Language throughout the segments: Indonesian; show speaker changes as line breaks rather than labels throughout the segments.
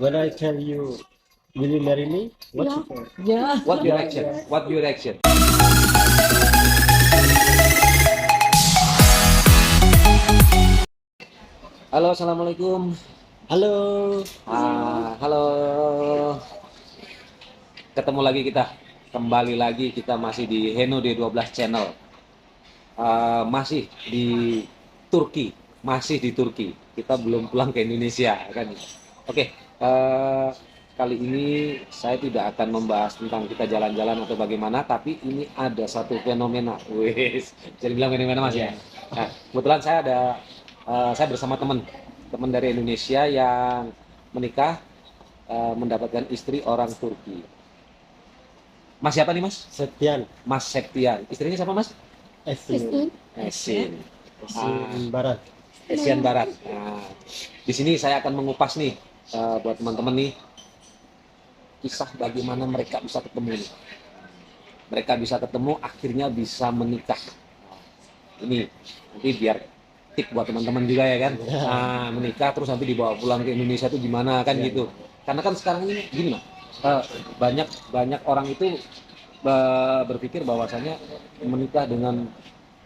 When I tell you, will you marry me? What you say?
Yeah.
What your action? What your action? Halo, assalamualaikum.
Halo.
Halo. Ketemu lagi kita. Kembali lagi kita masih di Heno D12 channel. Masih di Turki, masih di Turki. Kita belum pulang ke Indonesia kan. Oke, kali ini saya tidak akan membahas tentang kita jalan-jalan atau bagaimana, tapi ini ada satu fenomena. Wes, jadi bilang fenomena Mas ya. Nah, kebetulan saya bersama teman dari Indonesia yang menikah, mendapatkan istri orang Turki. Mas siapa nih Mas?
Septian.
Mas Septian. Istrinya siapa Mas?
Esin.
Esin.
Esin Barat.
Asian Barat. Nah, di sini saya akan mengupas nih buat teman-teman nih kisah bagaimana mereka bisa ketemu nih. Mereka bisa ketemu akhirnya bisa menikah. Ini nanti biar tip buat teman-teman juga ya kan. Nah, menikah terus nanti dibawa pulang ke Indonesia itu gimana kan gitu. Karena kan sekarang ini gini Mas. Banyak orang itu berpikir bahwasanya menikah dengan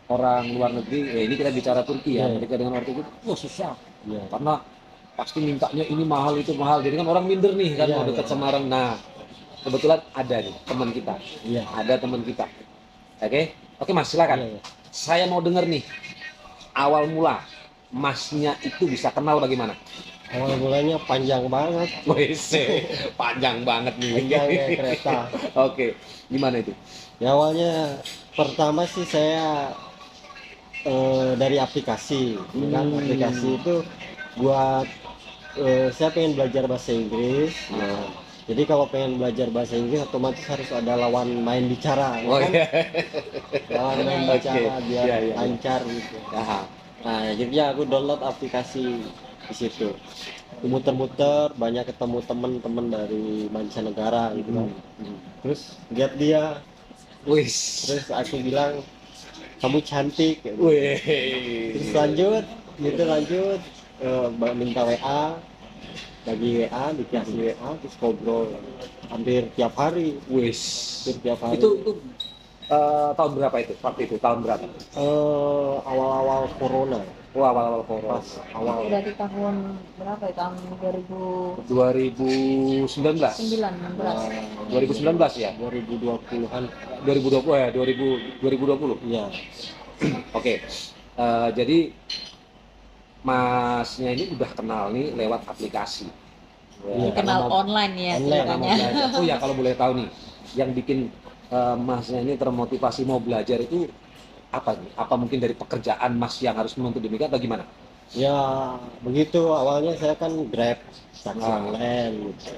orang luar negeri, ini kita bicara Turki ya, menikah dengan orang Turki, wah susah, karena pasti mintanya ini mahal itu mahal, jadi kan orang minder nih kan mau dekat sama orang. Nah, kebetulan ada nih teman kita, ada teman kita, oke Mas silakan, saya mau dengar nih awal mula Masnya itu bisa kenal bagaimana?
Awal mulanya panjang banget.
Wes, panjang banget nih.
Panjang ya kereta.
Oke, gimana itu?
Ya awalnya pertama sih saya dari aplikasi, kan aplikasi itu buat saya pengen belajar bahasa Inggris. Nah, jadi kalau pengen belajar bahasa Inggris otomatis harus ada lawan main bicara, ya kan? Lawan main bicara biar lancar gitu. Nah, jadinya aku download aplikasi di situ. Muter-muter, banyak ketemu teman-teman dari mancanegara gitu kan. Terus lihat dia, terus aku bilang kamu cantik.
Wih.
Terus lanjut minta WA, bagi WA, dikasih WA, terus ngobrol hampir tiap hari. Tiap hari.
Itu tahun berapa itu? Waktu itu tahun berapa?
Awal-awal corona.
Awal-awal corona.
Pas awal.
Berarti tahun berapa ya? Tahun
2019. 2019 ya?
2020-an.
2020 ya, 2020.
Iya.
Oke. Jadi Masnya ini udah kenal nih lewat aplikasi.
Kenal online ya ceritanya.
Oh ya, kalau boleh tahu nih, yang bikin Masnya ini termotivasi mau belajar itu apa nih? Apa mungkin dari pekerjaan Mas yang harus menuntut demikian atau gimana?
Ya begitu, awalnya saya kan Grab taksi online gitu.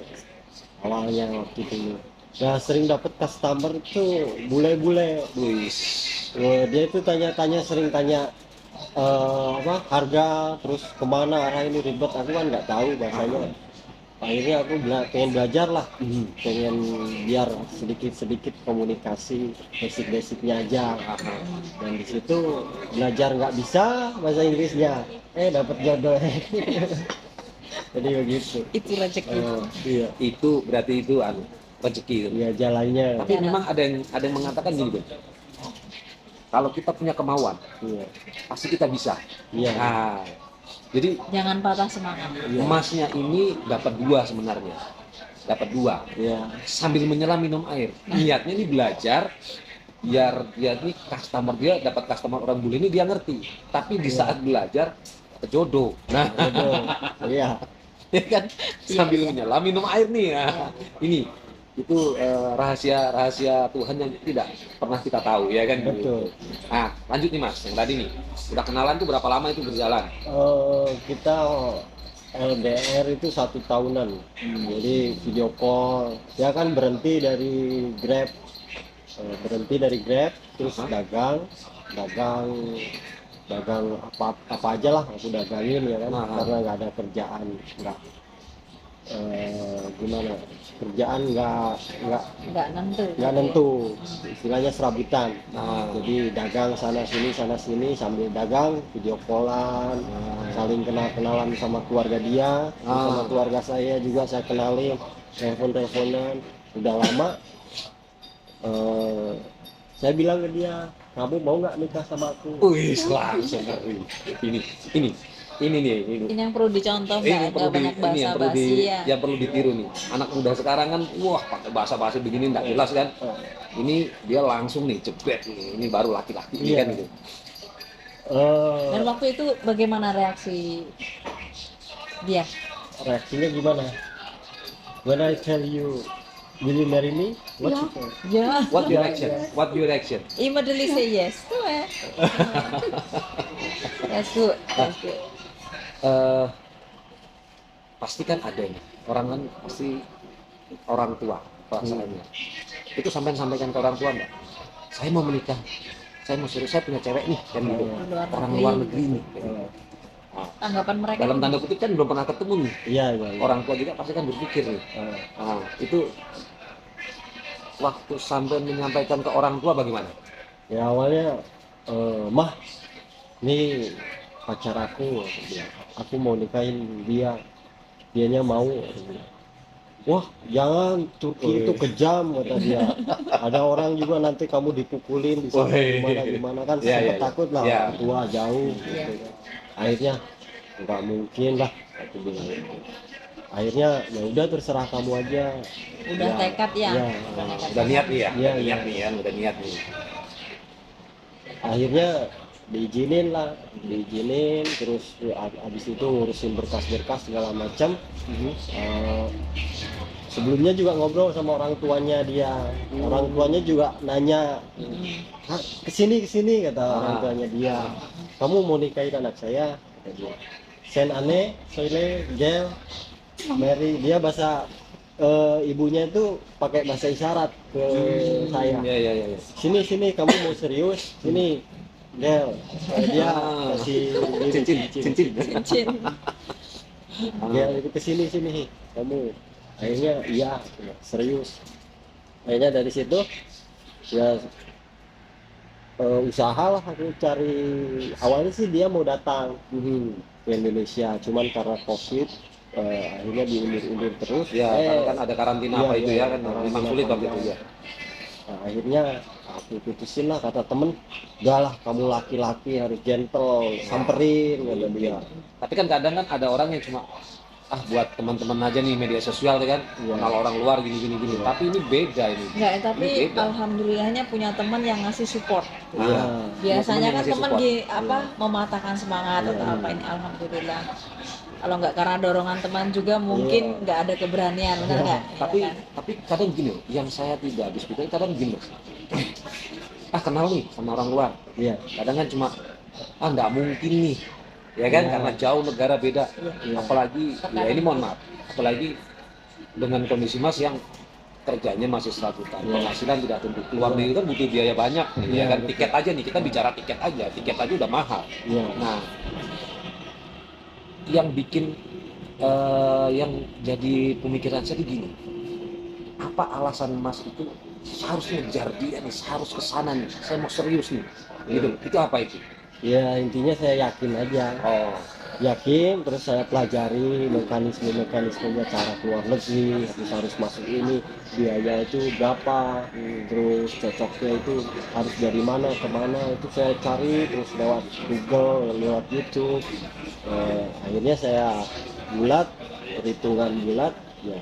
Awalnya waktu itu. Nah sering dapat customer itu bule-bule. Dia itu tanya-tanya, sering tanya harga, terus kemana arah ini, ribet, aku kan nggak tahu bahasanya. Akhirnya aku pengen belajar lah, pengen biar sedikit komunikasi basic-basicnya aja. Dan di situ belajar nggak bisa bahasa Inggrisnya, dapat jodoh. Jadi begitu.
Itu rezeki.
Iya.
Itu berarti itu rezeki itu.
Iya jalannya.
Tapi memang ada yang mengatakan gini, kalau kita punya kemauan, pasti kita bisa.
Iya.
Nah, jadi
jangan patah semangat.
Masnya ini dapat dua sebenarnya, sambil menyelam minum air. Niatnya ini belajar, biar dia nih dapat customer orang bule ini dia ngerti. Tapi di saat belajar jodoh. Nah,
iya.
Ya kan, sambil menyelam minum air nih. Nah, ini itu rahasia Tuhan yang tidak pernah kita tahu ya kan.
Betul.
Nah lanjut nih Mas, yang tadi nih udah kenalan tuh berapa lama itu berjalan?
Kita LDR itu 1 tahunan. Jadi video call, ya kan berhenti dari Grab, terus dagang apa aja lah aku dagangin ya kan. Karena nggak ada kerjaan, gimana, kerjaan
nggak nentu.
nggak nentu, istilahnya serabutan.
Nah,
Jadi dagang sana sini sambil dagang, video callan, saling kenal-kenalan sama keluarga dia, sama keluarga saya juga saya kenalin, teleponan. Udah lama, saya bilang ke dia, kamu mau nggak nikah sama aku?
wih, langsung ngeri. Ini nih, ini.
Ini yang perlu dicontoh,
Ini
nggak banyak
ini yang perlu
basa-basi ya.
yang perlu ditiru nih. Anak muda sekarang kan, wah pakai bahasa begini nggak jelas kan. Ini dia langsung nih jebret nih. Ini baru laki-laki ini
Iya.
kan gitu.
Dan waktu itu bagaimana reaksi dia?
Reaksinya gimana? When I tell you, will you marry me? What
Ya.
you say?
Ya,
What your reaction? What your reaction?
immediately say yes. Tuh ya. That's good. That's good.
Pasti kan ada nih. Orang kan pasti orang tua perasaannya. Itu sampai sampaikan ke orang tua nggak? Saya mau menikah. Saya mau serius, saya punya cewek nih kan gitu. Orang luar negeri nih. Kayak gitu.
Tanggapan mereka
Dalam tanda kutip kan belum pernah ketemu nih.
Iya, iya.
Orang tua juga pasti kan berpikir nih. Nah, itu waktu sampai menyampaikan ke orang tua bagaimana?
Ya awalnya, mah, nih pacar aku, aku bilang. Aku mau nikahin dia, dianya mau. aku bilang. Wah, jangan, Turki itu kejam, kata dia. Ada orang juga nanti kamu dipukulin di sana gimana kan,
Iya,
saya
iya,
takut lah,
iya.
orang tua jauh. Gitu kan. Akhirnya nggak mungkin lah, aku bilang gitu. Akhirnya ya udah terserah kamu aja.
udah tekad ya.
Ya,
Udah niat nih ya?
Iya,
Udah
iya.
niat nih kan? Udah niat nih.
Akhirnya diizinin lah, terus habis itu ngurusin berkas-berkas segala macam. Sebelumnya juga ngobrol sama orang tuanya dia, orang tuanya juga nanya, "Hah, kesini kata orang tuanya dia, kamu mau nikahin anak saya?" kata dia. Sen ane, soile, gel, Mary, dia bahasa ibunya itu pakai bahasa isyarat ke saya.
Iya, iya, iya.
Sini kamu mau serius, sini Del. Dia kasih ini,
Cincin.
Cincin.
Del itu sini kamu. Akhirnya iya, serius. Akhirnya dari situ ya usaha lah aku cari. Awalnya sih dia mau datang ke Indonesia, cuman karena COVID akhirnya diundur terus.
Ya, karena kan ada karantina
iya,
apa itu
iya,
ya kan,
karantina
memang sulit waktu itu
panjang.
ya.
Nah, akhirnya aku putusin lah, kata temen, udah lah kamu laki-laki harus gentle, samperin kata dia.
Tapi kan kadang kan ada orang yang cuma buat teman-teman aja nih media sosial kan,
Iya.
kenal orang luar gini. Tapi ini beda ini.
Enggak, tapi
Ini beda.
alhamdulillahnya punya teman yang ngasih support.
Iya.
Biasanya
teman yang
kan
ngasih
teman
support.
mematahkan semangat
Iya.
atau apa, ini alhamdulillah. Kalau nggak karena dorongan teman juga mungkin nggak ada keberanian, benar nggak?
Tapi
Ya kan?
tapi kadang gini loh, yang saya tidak habis pikir kadang gini loh. Kenal nih sama orang luar.
Iya.
Kadang kan cuma nggak mungkin nih. Ya kan,
Iya.
karena jauh negara beda.
Iya.
Apalagi ya ini mohon maaf, apalagi dengan kondisi Mas yang kerjanya masih serabutan,
Iya.
penghasilan tidak tentu, keluar negeri kan butuh biaya banyak,
Iya,
ya kan,
betul.
tiket aja nih, kita bicara tiket aja udah mahal.
Iya.
Nah, yang bikin yang jadi pemikiran saya gini, apa alasan Mas itu harus ngejar dia nih, harus kesana nih, saya mau serius nih, gitu, itu apa itu?
Ya intinya saya yakin aja,
Oh,
yakin, terus saya pelajari mekanismenya cara keluar negeri, harus masuk ini, biaya itu berapa, terus cocoknya itu harus dari mana ke mana, itu saya cari terus lewat Google, lewat YouTube. Akhirnya saya perhitungan bulat, ya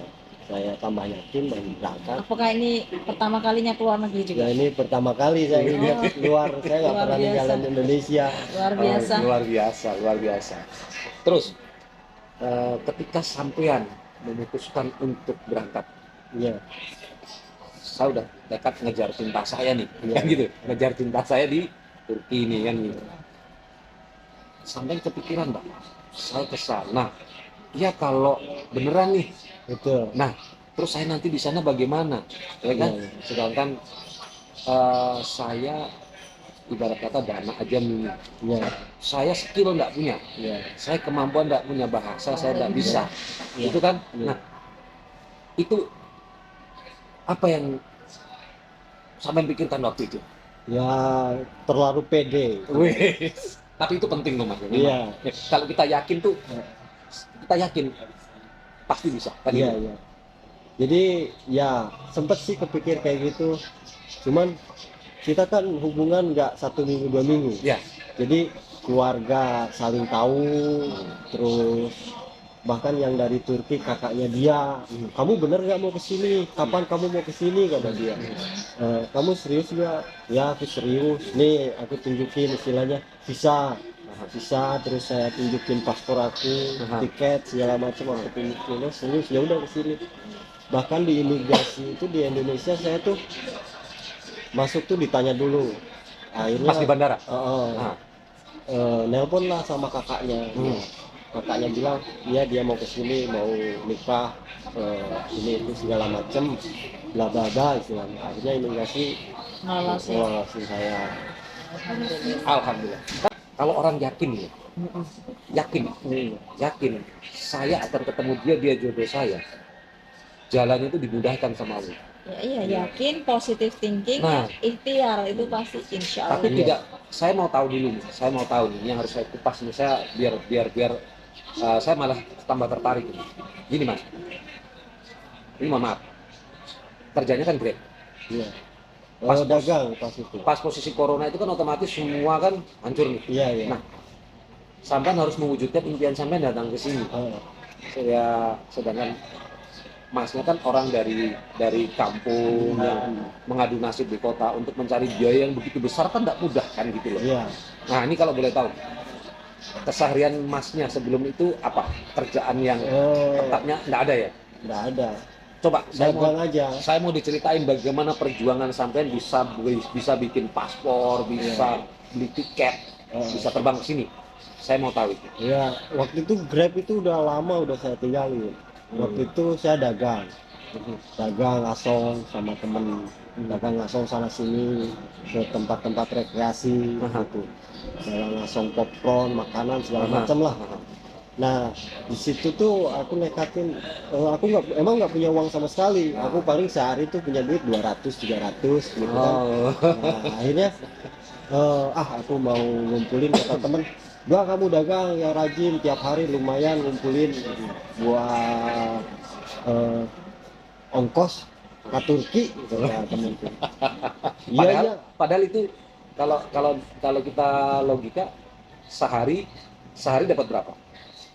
saya tambah yakin dan berangkat.
Apakah ini pertama kalinya keluar negeri
Ya
juga?
ini pertama kali saya lihat keluar, saya nggak
Luar
pernah
biasa.
ninggalin Indonesia.
Luar biasa.
luar biasa. Terus ketika sampean memutuskan untuk berangkat,
Iya.
saya udah dekat ngejar cinta saya nih,
Iya.
kan gitu, ngejar cinta saya di Turki nih kan gitu. Sampai kepikiran, Mbak, saya ke sana. Ya kalau beneran nih,
Betul.
nah terus saya nanti di sana bagaimana, ya kan?
Iya.
Sedangkan saya ibarat kata dana aja minim.
Iya.
Saya skill nggak punya,
Iya.
saya kemampuan nggak punya, bahasa saya nggak bisa,
Iya.
itu kan.
Iya.
Nah Itu apa yang sampean pikirkan waktu itu?
Ya terlalu pede.
Wih, tapi itu penting loh mas. Memang.
Iya.
Ya, kalau kita yakin tuh, kita yakin pasti bisa. Kan
Iya,
gitu.
iya. Jadi ya sempet sih kepikir kayak gitu. Cuman kita kan hubungan nggak 1 minggu 2 minggu.
Ya.
Jadi keluarga saling tahu, terus bahkan yang dari Turki kakaknya dia, kamu bener nggak mau kesini? Kapan kamu mau kesini? Kata dia. Kamu serius nggak? Ya aku serius. Nih aku tunjukin istilahnya visa, visa. Terus saya tunjukin paspor aku, tiket segala macam aku tunjukin. Oh, serius, ya udah kesini. Bahkan di imigrasi itu di Indonesia saya tuh masuk tuh ditanya dulu. Akhirnya
Pas di bandara. Ah.
nelpon lah sama kakaknya. Kakaknya bilang iya dia mau kesini, mau nikah, ini itu segala macem, bla bla bla istilahnya. Akhirnya imigrasi
Ngalasin.
ngelawasin saya.
Alhamdulillah.
Alhamdulillah. Kalau orang yakin ya, yakin, yakin, saya akan ketemu dia, dia jodoh saya. Jalannya itu dimudahkan sama Allah.
Ya, iya, yakin, positive thinking,
Nah.
ikhtiar itu pasti insya Allah.
Tapi tidak, saya mau tahu dulu nih, saya mau tahu nih, yang harus saya kupas nih, saya biar saya malah tambah tertarik ini. Gini mas, ini mohon maaf, kerjanya kan Grab.
Iya.
Pas
Dagang pas itu.
Pas posisi corona itu kan otomatis semua kan hancur nih.
Iya, iya.
Nah, sampean harus mewujudkan impian sampean datang ke sini. Saya sedangkan masnya kan orang dari kampung yang mengadu nasib di kota untuk mencari biaya yang begitu besar kan tidak mudah kan gitu loh.
Iya.
Nah ini kalau boleh tahu keseharian masnya sebelum itu apa, kerjaan yang tetapnya nggak ada ya?
Nggak ada.
Coba
Dagang aja.
saya mau diceritain bagaimana perjuangan sampean bisa bikin paspor, bisa beli tiket, bisa terbang ke sini. Saya mau tahu itu.
Ya, waktu itu Grab itu udah lama udah saya tinggalin. Waktu itu saya dagang ngasong sama temen, dagang ngasong sana sini ke tempat-tempat rekreasi gitu, dagang ngasong popcorn, makanan segala macam lah. Nah di situ tuh aku nekatin, aku emang nggak punya uang sama sekali. Aku paling sehari tuh punya duit 200-300 gitu kan. Nah akhirnya aku mau ngumpulin, kata temen, kamu dagang yang rajin, tiap hari lumayan ngumpulin buat ongkos ke Turki gitu ya temenku.
Padahal itu kalau kita logika sehari dapat berapa?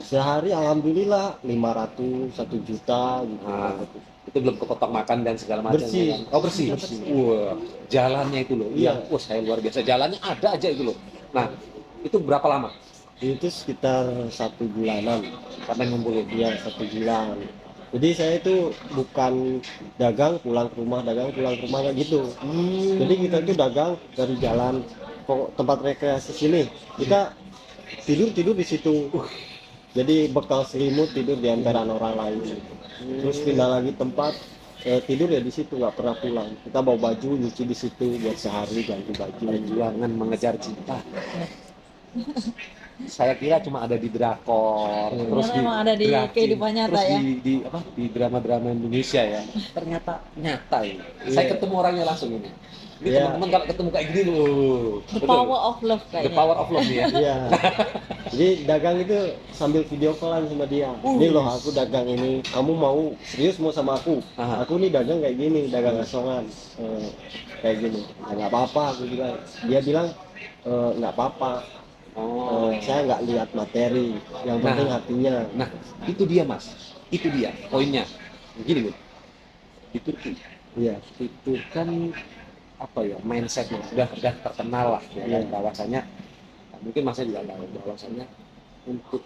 Sehari alhamdulillah 500, 1 juta gitu.
Nah, itu belum kepotong makan dan segala macam.
Bersih.
Kan? Oh bersih. Wah, jalannya itu loh.
Iya.
Wah saya luar biasa. Jalannya ada aja itu loh. Nah, itu berapa lama?
Itu sekitar 1 bulanan.
Sampai ngumpulin.
Iya 1 bulan. Jadi saya itu bukan dagang pulang ke rumah, dagang pulang ke rumah nggak gitu. Jadi kita itu dagang dari jalan tempat rekreasi sini, kita tidur di situ. Jadi bekal selimut, tidur di antaran orang lain. Terus pindah lagi tempat, tidur ya di situ, nggak pernah pulang. Kita bawa baju nyuci di situ buat sehari, ganti baju.
Perjuangan mengejar cinta. Saya kira cuma ada di drakor, terus
memang ada di kehidupan nyata ya.
Di drama-drama Indonesia ya. Ternyata nyata ya. Saya ketemu orangnya langsung ini. Ini teman-teman kalau ketemu kayak gini loh.
The power of love kayaknya.
The power of love nih ya.
Iya. Jadi dagang itu sambil video callan sama dia. Ini loh aku dagang ini, kamu mau serius mau sama aku? Aku nih dagang kayak gini, dagang asongan, kayak gini. Nggak apa-apa aku bilang. Dia bilang nggak apa-apa. Saya nggak lihat materi, yang penting hatinya.
Nah itu dia mas, itu dia poinnya. Gini loh, di Turki,
Iya.
itu kan apa ya, mindsetnya sudah terkenal lah ya kan, bahwasanya mungkin masnya juga tahu bahwasanya untuk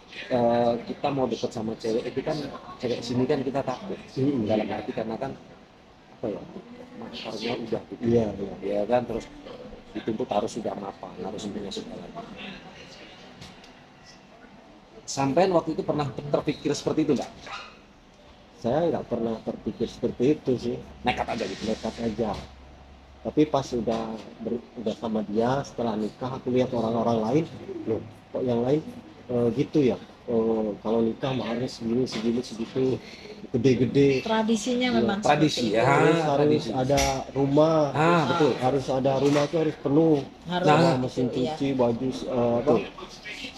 kita mau deket sama cewek itu kan, cewek sini kan kita takut dalam arti karena kan apa ya, makarnya udah gitu, ya kan, terus dituntut harus sudah mapan, harus punya segala. Sampean waktu itu pernah terpikir seperti itu nggak?
Saya nggak pernah terpikir seperti itu sih.
Nekat aja gitu.
Nekat aja. Tapi pas udah sama dia, setelah nikah aku lihat orang-orang lain, loh kok yang lain gitu ya. kalau nikah mah harus segini segini segitu gede-gede.
Tradisinya
Iya,
memang
tradisi
seperti
ya.
itu.
Terus harus
tradisi.
ada rumah,
Betul.
harus ada rumah itu harus penuh
Harus
sama
Nah,
mesin
iya.
cuci, baju, apa,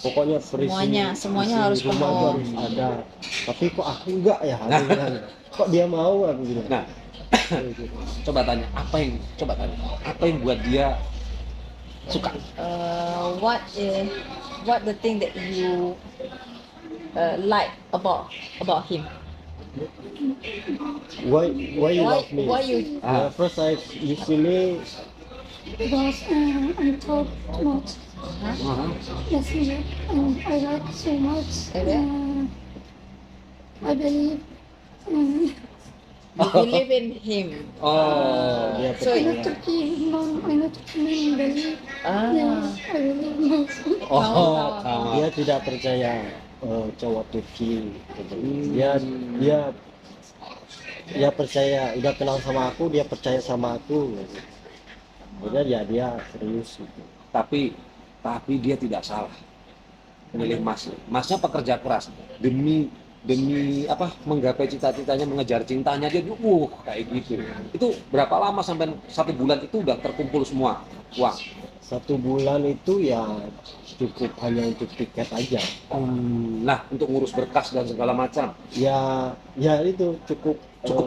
pokoknya
Semuanya harus
rumah itu
penuh.
harus ada. Tapi kok aku enggak ya,
Nah.
aku bilang. Kok dia mau, aku bilang.
Nah, coba tanya apa yang buat dia suka?
What the thing that you like about him?
Why you love me?
Why you
First I usually
Because I talk too much. That's it. I like so much. I believe.
you believe in him?
Oh,
dia
So,
I
percaya.
not Turkey. No, I not Turkey. I believe.
Ah.
Yeah, I believe. No.
sama.
Dia tidak percaya cowok Turki. Dia percaya, udah kenal sama aku, dia percaya sama aku. Udah ya dia serius gitu.
Tapi dia tidak salah milih Mas. Masnya pekerja keras demi apa menggapai cita-citanya, mengejar cintanya dia kayak gitu. Itu berapa lama sampai 1 bulan itu udah terkumpul semua uang?
1 bulan itu ya cukup hanya untuk tiket aja.
Nah, untuk ngurus berkas dan segala macam
Ya itu cukup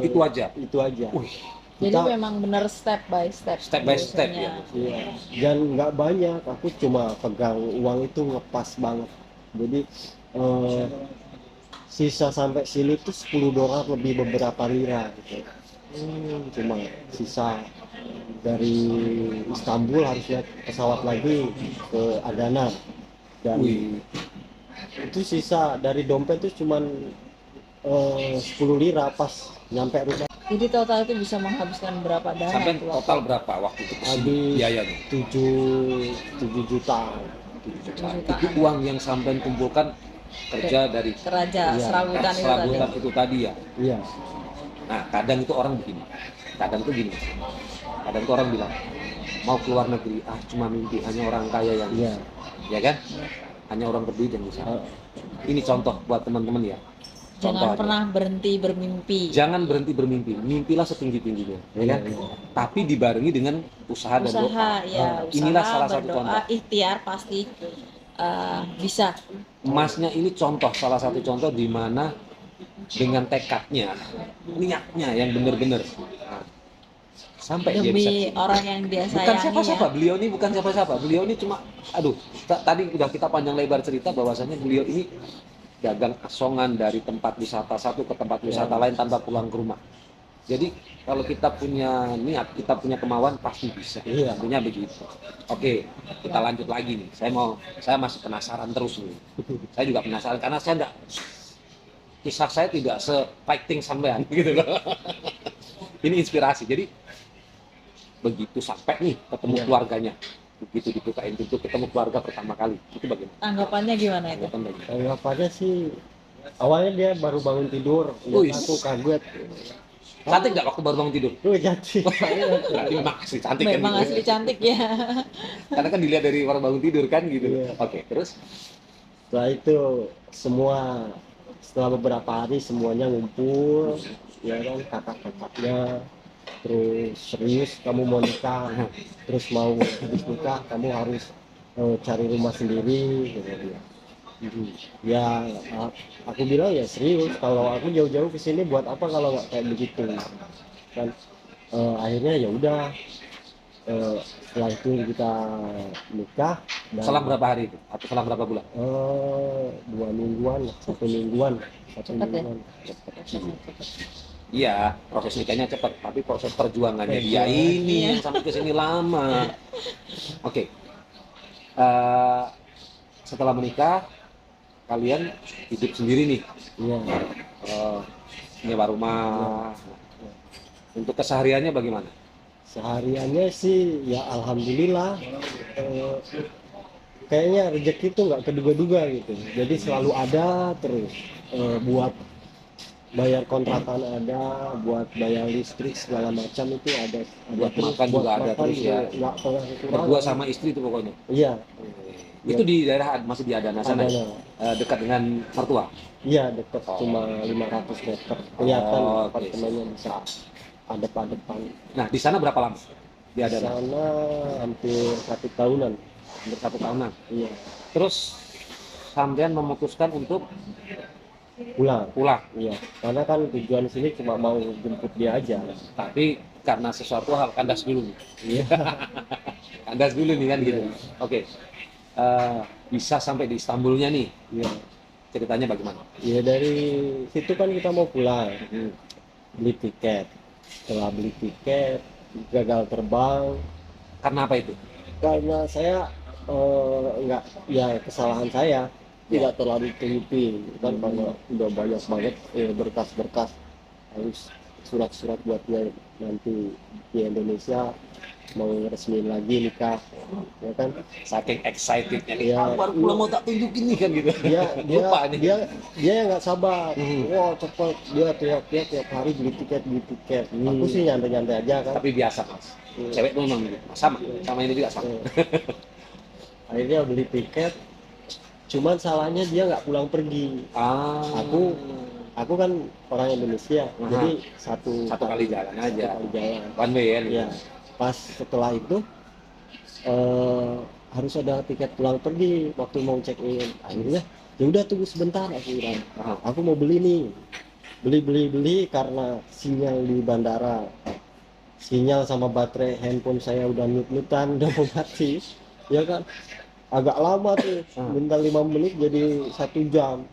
itu aja.
Itu aja.
Wih,
Jadi
Kita-
memang benar step by step.
Step by step,
biasanya.
Iya. Dan nggak banyak, aku cuma pegang uang itu ngepas banget. Jadi sisa sampai sini tuh $10 lebih beberapa lira gitu. Cuma sisa dari Istanbul harus naik pesawat lagi ke Adana, dan
Wih.
itu sisa dari dompet tuh cuman 10 lira pas nyampe rumah.
Jadi total itu bisa menghabiskan berapa dana?
Sampai
itu?
total berapa waktu itu
Habis
biayanya?
7 juta.
7 juta.
jutaan.
Itu uang yang sampai kumpulkan kerja dari
Keraja
Iya.
serabutan itu tadi.
serabutan itu tadi ya.
Iya.
Nah, kadang itu orang begini. Kadang tuh orang bilang mau keluar negeri, cuma mimpi, hanya orang kaya yang
Iya.
ya kan? Hanya orang berduit yang bisa. Ini contoh buat teman-teman ya. Contoh
Jangan
aja.
pernah berhenti bermimpi.
Jangan berhenti bermimpi, mimpilah setinggi-tingginya, ya kan?
Iya.
Tapi dibarengi dengan usaha dan doa.
Usaha ya,
Inilah
usaha,
salah satu
berdoa,
contoh.
ikhtiar pasti bisa.
Emasnya ini salah satu contoh di mana dengan tekadnya, niatnya yang benar-benar sampai dia bisa
Demi
kesini.
orang yang dia
Bukan
sayangi
siapa-siapa,
ya.
beliau ini bukan siapa-siapa. Beliau ini cuma, tadi udah kita panjang lebar cerita bahwasanya beliau ini dagang asongan dari tempat wisata satu ke tempat wisata lain tanpa pulang ke rumah. Jadi kalau kita punya niat, kita punya kemauan pasti bisa.
Iya.
Tentunya begitu. Oke, kita lanjut lagi nih. Saya masih penasaran terus nih. Saya juga penasaran karena kisah saya tidak se-fighting sampean gitu loh. Ini inspirasi. Jadi begitu sampai nih ketemu
Iya.
keluarganya, begitu dibukain pintu ketemu keluarga pertama kali, itu bagaimana?
Tanggapannya gimana itu?
Tanggapan bagi-
Tanggapannya sih awalnya dia baru bangun tidur,
Wih.
aku kaget.
Cantik nggak waktu baru bangun tidur?
Cantik.
Berarti memang asli cantik kan?
Memang
gitu.
asli cantik ya.
Karena kan dilihat dari orang bangun tidur kan gitu.
Iya.
Oke, terus
Setelah itu setelah beberapa hari semuanya ngumpul, ya kan, kakak-kakaknya, terus serius kamu mau nikah, terus mau habis nikah kamu harus cari rumah sendiri gitu dia. Ya aku bilang ya serius, kalau aku jauh-jauh ke sini buat apa kalau nggak kayak begitu kan. Akhirnya ya udah, setelah itu kita nikah dan
selang berapa hari itu? Atau selang berapa bulan?
2 mingguan, 1 mingguan, 1
Cepet ya?
mingguan.
Iya, proses nikahnya cepat, tapi proses perjuangannya dia
Iya.
ini yang sampai ke sini lama. Oke. Setelah menikah, kalian hidup sendiri nih,
Iya.
nyewa rumah. Untuk kesehariannya bagaimana?
Sehariannya sih ya alhamdulillah, kayaknya rezeki itu nggak keduga-duga gitu. Jadi selalu ada terus buat bayar kontrakan ada, buat bayar listrik segala macam itu ada
Buat
terus,
makan juga ada terus ya.
nggak pernah kekurangan.
Berdua sama istri itu pokoknya.
Iya,
Itu di daerah masih di Adana sana ya?
Adana.
Dekat dengan mertua.
Iya, deket,
Oh.
cuma 500 meter. Kelihatan
Oh, oke.
apartemennya bisa adep-adepan.
Nah, di sana berapa lama? Di
Di
Adana.
sana hampir 1 tahunan.
Hampir 1 tahunan.
Iya,
Terus sampean memutuskan untuk
pulang.
pulang.
Iya, karena kan tujuan sini cuma mau jemput dia aja.
Tapi karena sesuatu hal kandas dulu nih.
Iya,
Kandas dulu nih kan gitu. Oke. Bisa sampai di Istanbulnya nih.
iya.
Ceritanya bagaimana?
Ya dari situ kan kita mau pulang,
Hmm.
beli tiket. Setelah beli tiket, gagal terbang.
Karena apa itu?
Karena saya nggak, ya kesalahan saya tidak terlalu teliti kan, karena udah banyak banget berkas-berkas, harus surat-surat buat dia nanti di Indonesia mau resmiin lagi nikah, ya kan.
Saking excitednya nih.
Iya.
Baru pulang mau tak tunjukin nih kan gitu.
dia
Lupa nih.
dia yang nggak sabar.
Hmm.
Wah cepet, dia teriak-teriak tiap hari beli tiket. Aku sih nyantai-nyantai aja kan.
Tapi biasa mas.
Hmm.
Cewek tuh memang gitu. Sama ini juga sama.
Akhirnya beli tiket, cuman salahnya dia nggak pulang pergi.
Ah.
Aku kan orang Indonesia,
Aha.
jadi satu
kali jalan aja.
satu kali jalan.
One way ya.
Ya, pas setelah itu harus ada tiket pulang pergi waktu mau check in. Akhirnya ya udah tunggu sebentar, aku bilang.
Aha.
Aku mau beli nih, beli karena sinyal di bandara, sinyal sama baterai handphone saya udah mute-mutan, udah mau mati, ya kan. Agak lama tuh, bentar 5 menit jadi 1 jam.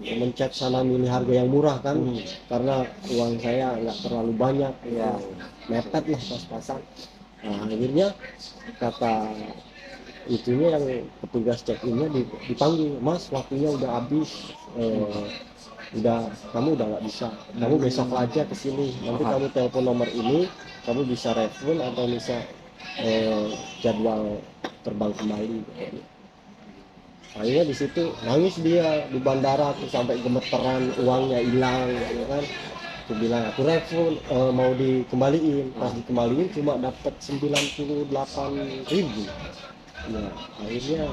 Mencet sana milih harga yang murah kan, karena uang saya nggak terlalu banyak, ya mepet lah pas-pasan. Nah, akhirnya kata itunya, yang petugas check-innya dipanggil, Mas waktunya udah habis, kamu udah nggak bisa, kamu besok aja kesini, nanti kamu telepon nomor ini, kamu bisa refund atau bisa jadwal terbang kembali. Akhirnya di situ nangis dia di bandara tuh sampai gemeteran, uangnya hilang, ya kan. Aku bilang aku refund, mau dikembaliin. Pas dikembaliin cuma dapat 98.000. Ya akhirnya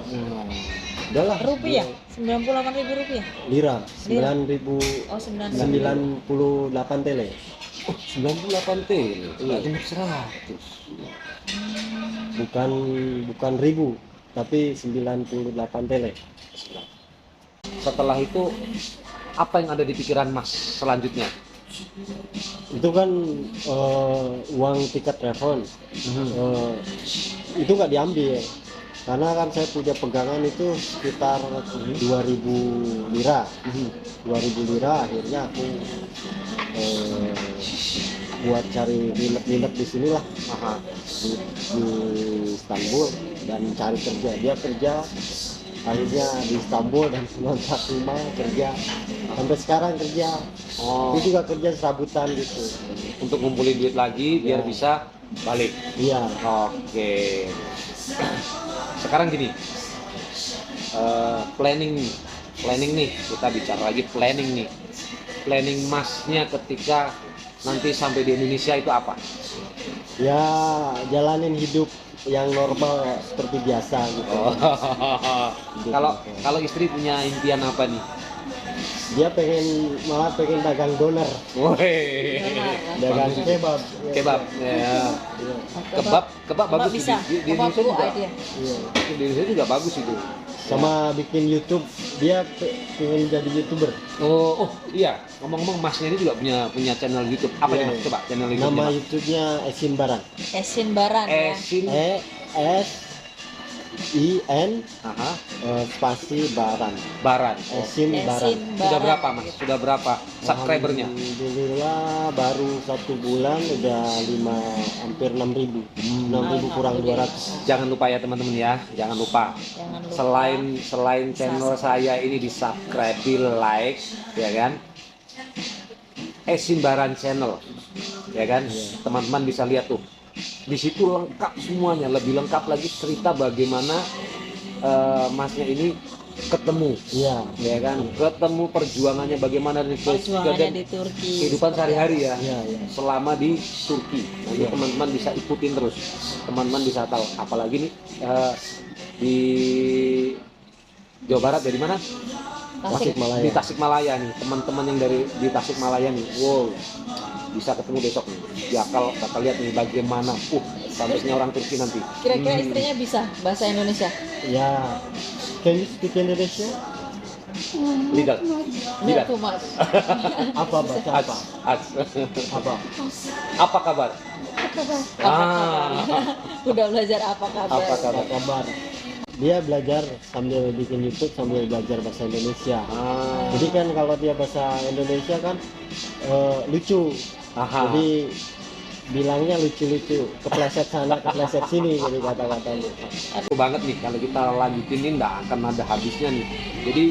udahlah.
Rupiah, 98.000 rupiah.
Lira,
Lira.
9.000,
Oh, 9.000.
98 tele.
98 T. Nggak genap 100.
Bukan ribu, tapi 98 tele.
Setelah itu apa yang ada di pikiran Mas selanjutnya?
Itu kan uang tiket refund, itu nggak diambil karena kan saya punya pegangan itu sekitar 2.000 lira. 2.000 lira akhirnya aku buat cari nginep di sini lah, di Istanbul, dan cari kerja. Dia kerja akhirnya di Istanbul dan ngontrak rumah, kerja sampai sekarang kerja. Dia juga kerja serabutan gitu.
Untuk ngumpulin duit lagi biar
Ya.
bisa balik.
Iya.
Oke. Sekarang gini, planning nih, kita bicara lagi planning nih. Planning Masnya ketika nanti sampai di Indonesia itu apa?
Ya jalanin hidup yang normal seperti biasa gitu. Hidup
Kalau istri punya impian apa nih?
Dia malah pengen dagang doner,
Woi,
dagang
bagus.
kebab.
Kebab, ya.
Iya.
Kebab bagus
bisa.
di
Kebab
Indonesia juga.
idea.
Iya.
Di Indonesia juga bagus itu.
Sama bikin YouTube, dia pengen jadi YouTuber.
Oh iya, ngomong-ngomong Masnya ini juga punya channel YouTube. Apa
Iya.
nih Mas? Coba channel YouTube.
Nama YouTube-nya Esin Baran.
Esin Baran ya.
Esin.
ESIN
Aha,
spasi Baran.
Baran.
Esin Baran.
Esin
Sudah
Baran.
berapa Mas? Sudah berapa subscribernya?
Alhamdulillah baru 1 bulan udah hampir 6.000. 6.000 kurang 200.
Jangan lupa ya teman-teman ya, jangan lupa.
Jangan lupa.
Selain channel saya ini di subscribe, di like, ya kan? Esin Baran channel, ya kan? Teman-teman bisa lihat tuh. Di situ lengkap semuanya, lebih lengkap lagi cerita bagaimana Masnya ini ketemu,
Iya.
ya kan, ketemu perjuangannya bagaimana dan
Perjuangannya di Turki.
kehidupan sehari-hari ya,
Iya, iya.
selama di Turki. Nanti
Iya.
teman-teman bisa ikutin terus, teman-teman bisa tahu. Apalagi nih di Jawa Barat dari mana?
Tasik.
Tasikmalaya.
Di Tasikmalaya nih, teman-teman yang dari di Tasikmalaya nih, wow, bisa ketemu besok nih. Ya kalau bakal lihat nih bagaimana, sampai orang Turki nanti.
Kira-kira istrinya bisa bahasa Indonesia?
Ya, can you speak Indonesia?
Legal.
Not too much.
Apa baca apa? Apa?
Apa kabar?
Apa kabar? Udah belajar apa kabar?
Apa
Apa kabar? Dia belajar sambil bikin YouTube sambil belajar bahasa Indonesia. Jadi kan kalau dia bahasa Indonesia kan lucu.
Aha.
Jadi bilangnya lucu-lucu, kepleset sana, kepleset sini, jadi kata-katanya.
Aku banget nih kalau kita lanjutin ini nggak akan ada habisnya nih. Jadi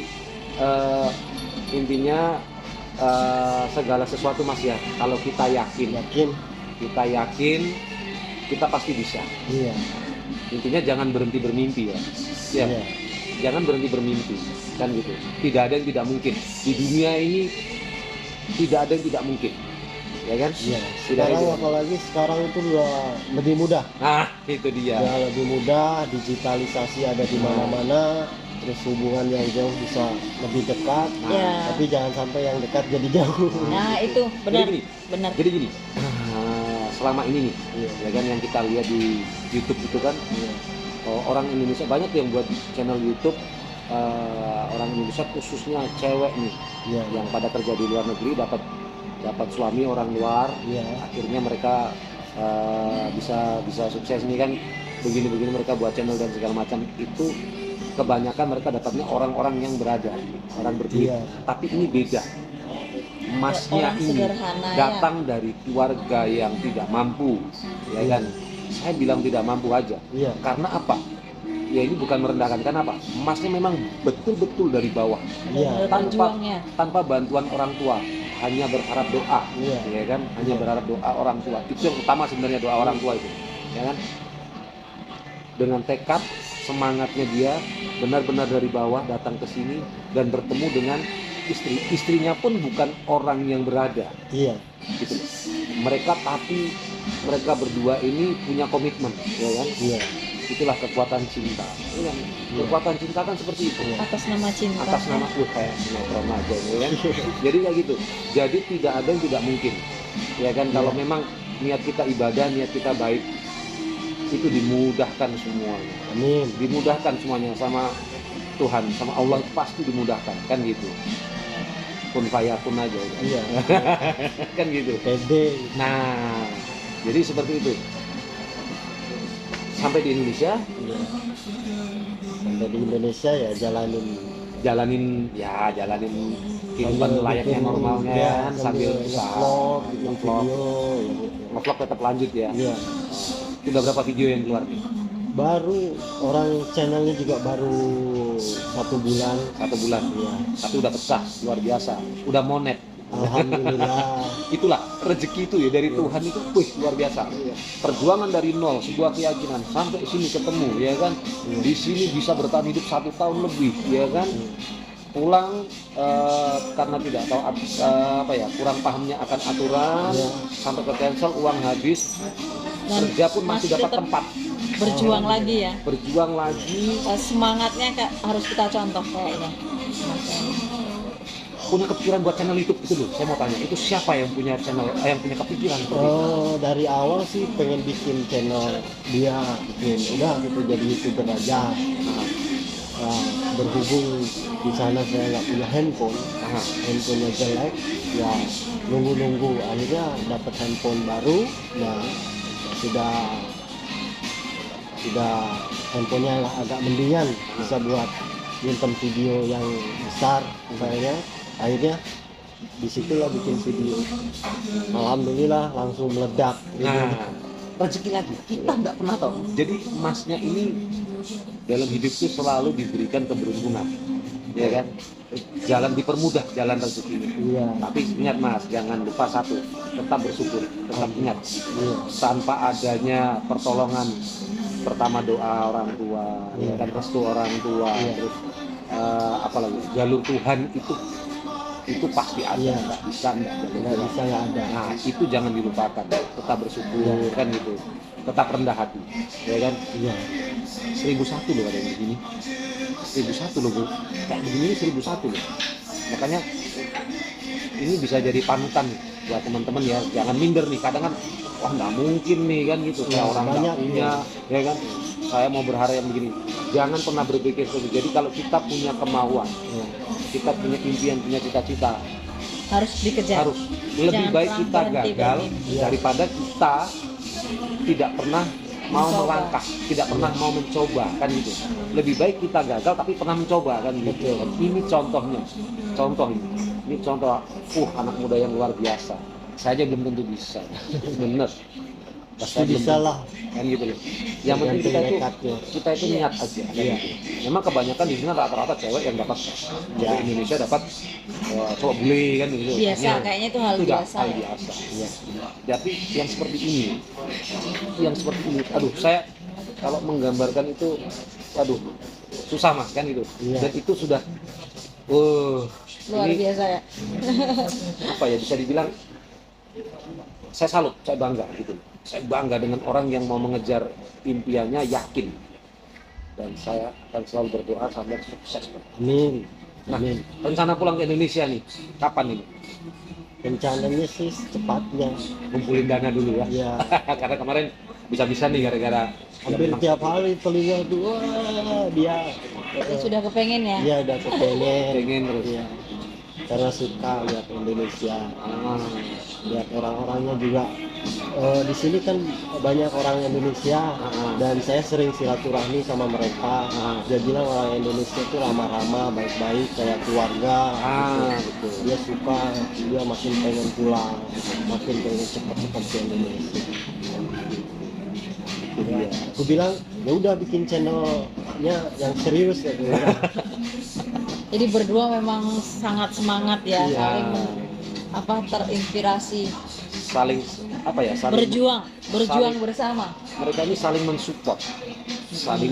intinya segala sesuatu Mas ya, kalau kita yakin, kita pasti bisa.
Iya.
Intinya jangan berhenti bermimpi ya. Ya.
Iya.
Jangan berhenti bermimpi kan gitu. Tidak ada yang tidak mungkin di dunia ini, tidak ada yang tidak mungkin, ya kan?
Iya.
Tidak ada
Sekarang
yang-
apalagi sekarang itu udah lebih mudah.
Nah itu dia.
Ya lebih mudah, digitalisasi ada di mana-mana, terus hubungan yang jauh bisa lebih dekat.
Ya.
Tapi jangan sampai yang dekat jadi jauh.
Nah itu benar,
Jadi gini.
benar.
Jadi gini, selama ini nih,
Iya.
ya kan yang kita lihat di YouTube itu kan,
Iya.
orang Indonesia banyak yang buat channel YouTube, orang Indonesia khususnya cewek nih,
Iya.
yang pada kerja di luar negeri dapat suami orang luar,
Iya.
akhirnya mereka bisa sukses nih kan, begini mereka buat channel dan segala macam itu. Kebanyakan mereka dapatnya orang-orang yang berada, orang berduit.
Iya.
Tapi ini beda. Masnya
Orang
ini
sederhana,
datang dari keluarga yang tidak mampu, ya kan? Saya bilang tidak mampu aja.
Iya.
Karena apa? Ya ini bukan merendahkan, karena apa? Masnya memang betul-betul dari bawah,
Benar
tanpa
berjuangnya.
tanpa bantuan orang tua, hanya berharap doa,
Iya.
ya kan? Hanya berharap doa orang tua. Itu yang utama sebenarnya, doa orang tua itu, ya kan? Dengan tekad, semangatnya dia benar-benar dari bawah datang ke sini dan bertemu dengan istrinya pun bukan orang yang berada,
Iya.
gitu. Tapi mereka berdua ini punya komitmen, ya kan?
Iya.
Itulah kekuatan cinta. Ya kan? Kekuatan cinta kan seperti itu.
Atas nama cinta.
Atas nama kayak sinetron aja, ya kan? Jadi kayak gitu. Jadi tidak ada yang tidak mungkin, ya kan? Kalau memang niat kita ibadah, niat kita baik, itu dimudahkan semuanya.
Amin.
Dimudahkan semuanya sama Tuhan, sama Allah, pasti dimudahkan, kan gitu. Kun fayakun aja udah.
Iya.
Kan gitu.
Pede.
Nah, jadi seperti itu. Sampai di Indonesia,
Iya. Sampai di Indonesia ya jalanin
jalanin kehidupan
sambil
layaknya
bikin-
normalnya
ya,
kan, sambil usaha,
nge-vlog, bikin
nge-vlog.
video ya gitu.
Nge-vlog tetap lanjut ya.
Iya.
Udah berapa video yang keluar nih?
Baru orang channelnya juga baru 1 bulan.
1 bulan.
Iya.
Tapi udah pecah, luar biasa. Udah monet.
Alhamdulillah.
Itulah rezeki itu ya dari Tuhan itu, wih, luar biasa. Perjuangan dari nol, sebuah keyakinan sampai sini ketemu, ya kan? Di sini bisa bertahan hidup 1 tahun lebih, ya kan? Pulang karena tidak tahu kurang pahamnya akan aturan,
Iya.
sampai ke cancel, uang habis,
Dan
kerja pun masih dapat
tetap
tempat,
berjuang lagi ya.
berjuang lagi,
Semangatnya harus kita contoh kayaknya.
punya kepikiran buat channel YouTube itu loh. Saya mau tanya, itu siapa yang punya channel, yang punya kepikiran seperti itu?
Dari awal sih pengen bikin channel dia bikin udah gitu jadi YouTuber aja. Nah, berhubung di sana saya nggak punya handphone,
Aha.
handphonenya jelek, ya nunggu akhirnya dapat handphone baru. Nah sudah handphonenya agak mendingan, bisa buat nonton video yang besar misalnya. Akhirnya disitulah bikin video, alhamdulillah langsung meledak gitu.
Nah, rezeki lagi kita nggak pernah tahu. Jadi masnya ini dalam hidup itu selalu diberikan keberuntungan, ya kan? Jalan dipermudah, jalan rezeki ini.
Iya.
Tapi ingat mas, jangan lupa satu, tetap bersyukur, tetap ingat.
Iya.
Tanpa adanya pertolongan, pertama doa orang tua, ya kan, restu orang tua,
Iya.
terus apalagi jalur Tuhan itu pasti ada,
Iya.
nggak bisa
nggak bisa nggak ada.
Nah itu jangan dilupakan, tetap bersyukur kan gitu, tetap rendah hati, ya kan.
Iya.
1001 loh ada yang begini, 1001 loh Bu, kayak begini 1001 loh. Makanya ini bisa jadi panutan buat teman-teman ya, jangan minder nih. Kadang kan wah nggak mungkin nih kan gitu, kayak
Ya,
orang
banyak,
nggak punya, ya kan. Saya mau berharap yang begini, jangan pernah berpikir seperti itu. Jadi kalau kita punya kemauan,
Iya.
kita punya impian, punya cita-cita,
Harus dikejar.
harus lebih
Jangan
baik
pernah
kita
berhenti
gagal
bermimpi.
daripada kita tidak pernah mau
Mencoba.
melangkah, tidak pernah mau mencoba kan gitu. Lebih baik kita gagal tapi pernah mencoba kan gitu. Ini contohnya, ini contoh anak muda yang luar biasa. Saya aja belum tentu bisa, bener.
Pasti bisa lah.
Kan gitu loh. Yang penting kita itu
Tekadnya.
niat aja. Kan
Iya.
gitu. Memang kebanyakan di sini rata-rata cewek yang dapat dari Indonesia dapat coba bule kan gitu.
Biasa,
Ya,
kayaknya itu hal
udah
biasa
hal
ya.
biasa. Iya. Tapi yang seperti ini, aduh saya kalau menggambarkan itu, aduh susah mas kan gitu.
Iya.
Dan itu sudah,
Luar
ini
biasa ya.
apa ya, bisa dibilang saya salut, saya bangga gitu. Saya bangga dengan orang yang mau mengejar impiannya, yakin. Dan saya akan selalu berdoa sampai sukses.
Amin.
Nah,
Amin.
rencana pulang ke Indonesia nih, kapan ini?
Rencananya sih secepatnya.
Ngumpulin dana dulu ya.
Ya,
Karena kemarin bisa-bisa nih gara-gara
hampir tiap hari telinga tuh, wah, dia
Sudah kepengen ya.
dia udah kepengen.
pengen terus.
Iya. Karena suka lihat Indonesia, lihat orang-orangnya juga. Di sini kan banyak orang Indonesia dan saya sering silaturahmi sama mereka. Dia bilang orang Indonesia itu ramah-ramah, baik-baik kayak keluarga.
Betul.
Dia suka, dia makin pengen pulang, makin pengen cepat-cepat ke Indonesia. Ya, aku bilang ya udah bikin channelnya yang serius ya.
Jadi berdua memang sangat semangat ya,
Iya.
saling terinspirasi,
Saling apa ya? Saling
berjuang
saling-
bersama.
mereka ini saling mensupport, saling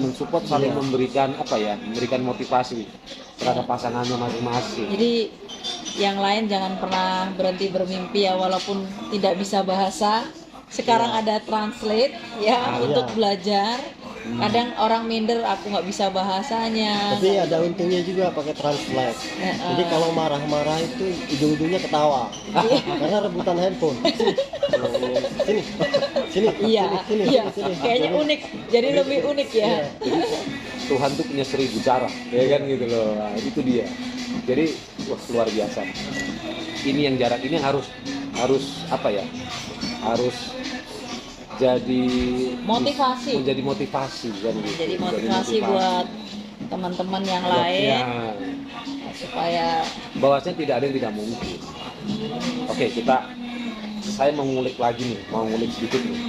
Iya.
memberikan apa ya? Memberikan motivasi terhadap pasangannya masing-masing.
Jadi yang lain jangan pernah berhenti bermimpi ya, walaupun tidak bisa bahasa. Sekarang ada translate ya untuk
iya.
belajar. Kadang orang minder, aku nggak bisa bahasanya.
Tapi ada untungnya juga pakai translate. Jadi kalau marah-marah itu ujung-ujungnya ketawa. Karena rebutan handphone. Sini, sini,
Iya,
sini,
iya.
sini.
Kayaknya unik. Jadi lebih unik ya.
Iya.
Jadi Tuhan tuh punya 1000 cara, ya kan gitu loh. Nah, itu dia. Jadi wah luar biasa. Ini yang jarak ini harus apa ya? Harus jadi
Motivasi.
menjadi motivasi kan gitu.
Jadi motivasi buat teman-teman yang lain
Ya,
supaya
bahwasanya tidak ada yang tidak mungkin. Oke, saya mau ngulik lagi nih, mau ngulik sedikit nih.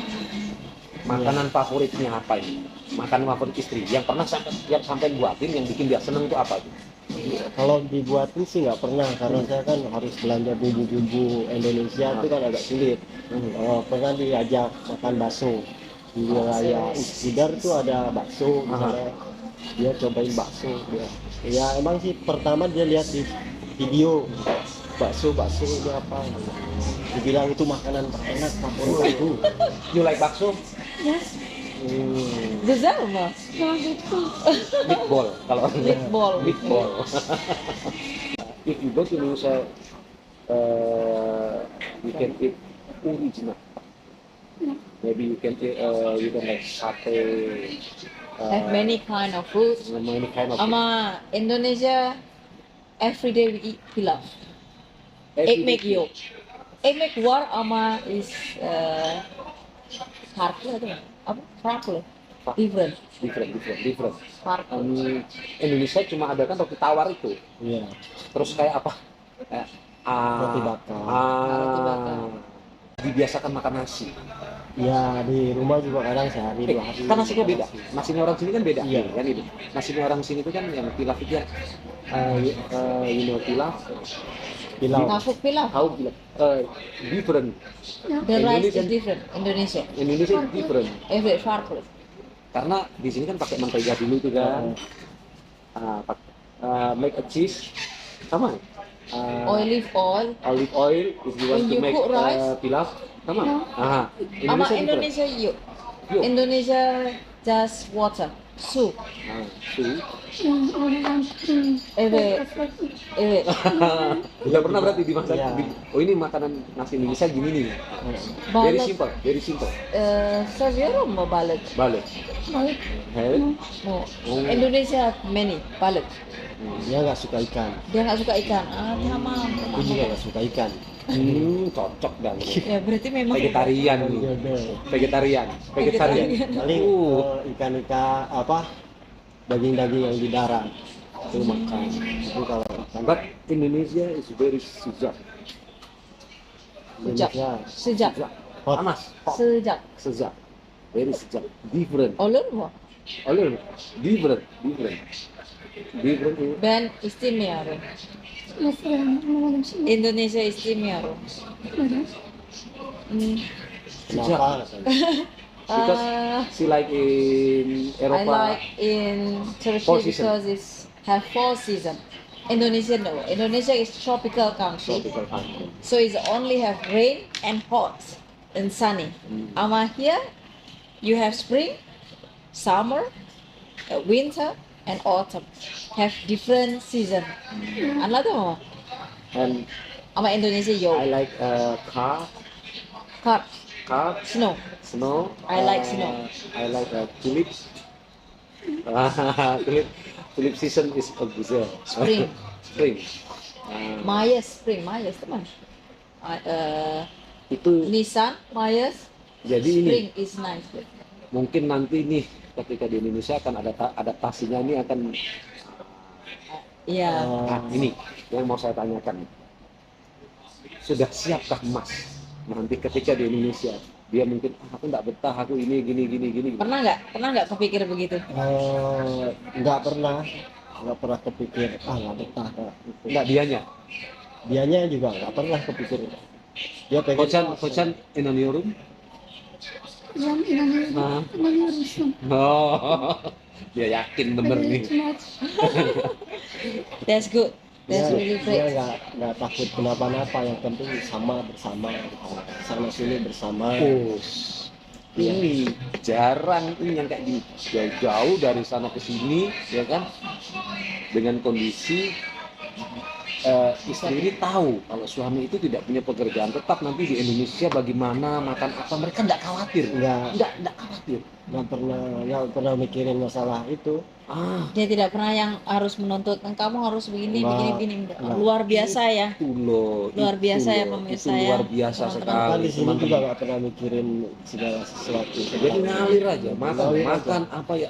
Makanan favoritnya apa ini? Makanan favorit istri yang pernah sampai buatin, yang bikin dia seneng itu apa itu?
Kalau dibuatin sih nggak pernah, karena saya kan harus belanja bumbu-bumbu Indonesia itu kan agak sulit. Pernah diajak makan bakso di wilayah Uskudar tuh ada bakso, misalnya dia cobain bakso. Ya emang sih pertama dia lihat di video bakso ini apa, dibilang itu makanan terenak favorit aku.
You like bakso?
Yes,
Zuzalma,
no, itu.
Meatball kalau
meatball.
meatball. If you go to Indonesia, you can eat original. Maybe you can like sate.
Have many kind of food.
Many kind of.
Ama Indonesia, every day we eat pilaf. Egg make yolk. Egg make war ama is farklı atau apa? Farklı. Different.
Different.
Farklı.
Indonesia cuma ada kan roti tawar itu.
Iya.
Terus kayak apa?
Roti bakar.
Roti bakar.
Dibiasakan makan nasi.
Ya di rumah juga kadang sehari 2 hari.
Kan nasinya beda. Nasinya orang sini kan beda.
Iya.
Kan itu. Nasinya orang sini itu kan yang pilaf itu kan you know pilaf.
Pilau.
Tafuk pilaf.
How pilaf? Different.
The rice
Indonesian-
is different. Indonesia.
Indonesia is different.
Every farklı.
Karena di sini kan pakai mentega dulu tuh kan. make a cheese, sama.
Olive oil.
Olive oil if you want
When
to
you
make
cook rice?
pilaf, sama. Aha.
Ama
different.
Indonesia yuk.
Yuk.
Indonesia just water, soup.
Soup.
Only one.
Ewe, ewe.
Udah pernah berarti dimasak?
Iya.
Oh ini makanan nasi Indonesia gini nih. Very
Balut.
simple, very simple.
Seviyorum mu balut?
Balik.
Like,
Hey.
Mau.
Oh.
Indonesia many balut.
Dia nggak suka ikan.
Dia nggak suka ikan. Ah, tamam.
Aku juga nggak suka ikan.
Cocok dan
Ya berarti memang
vegetarian nih.
Jodoh.
Vegetarian.
Paling ikan-ikan apa daging-daging yang di darat itu makan. Tapi kalau ikan
But Indonesia is very sejak.
Sejak.
Indonesia
Sejak.
hot.
Panas. Hot.
Sejak.
Sejak. Very sejak. Different.
Olur mu?
Oleh different. Different.
Ben istemiyorum.
mesela anlamadım şimdi.
Indonesia istemiyorum.
Neden?
Hmm.
Kenapa? katanya?
Because she like in
I
Eropa.
like in Turkey
Four season.
because it's have 4 seasons. Indonesia no. Indonesia is tropical country,
Tropical country.
so it's only have rain and hot and sunny. Ama here you have spring, summer, winter, and autumn. Have different season. Another one.
And
Ama Indonesia
I
yo.
like
Cut.
snow.
Snow. I like snow.
I like tulip. Tulip season is Aguzel.
Spring.
Spring.
Mayas spring. Mayas teman.
Itu
Nisan, Mayas,
jadi ini
spring is nice.
mungkin nanti nih ketika di Indonesia akan ada adaptasinya ini akan
Iya.
ini yang mau saya tanyakan. Sudah siapkah Mas nanti ketika di Indonesia dia mungkin aku nggak betah, aku ini gini.
Pernah nggak kepikir begitu?
Nggak pernah kepikir nggak betah Kak.
Nggak dianya.
Dianya juga nggak pernah kepikir. Dia pengen
Kocan inanıyorum.
Ben inanıyorum.
Nah.
İnanıyorum şu an.
Oh, dia yakin bener
Very
nih.
too much.
That's good. That's
dia,
really
dia
great.
nggak takut kenapa-napa, yang penting bersama sana sini bersama.
Oh, ini jarang ini yang kayak gini, jauh-jauh dari sana ke sini, ya kan? Dengan kondisi istri ini tahu kalau suami itu tidak punya pekerjaan tetap, nanti di Indonesia bagaimana, makan apa, mereka nggak khawatir, nggak khawatir.
nggak pernah mikirin masalah itu.
Dia tidak pernah yang harus menuntut kamu harus begini,
Nggak.
begini.
Nggak.
Luar biasa ya.
Itu loh,
Luar
itu
biasa ya,
loh,
pemirsa
itu
ya,
luar biasa
teman-teman.
sekali.
Kan di sini
teman-teman.
juga nggak pernah mikirin segala sesuatu.
Jadi ngalir aja,
Ngalir aja.
makan apa ya.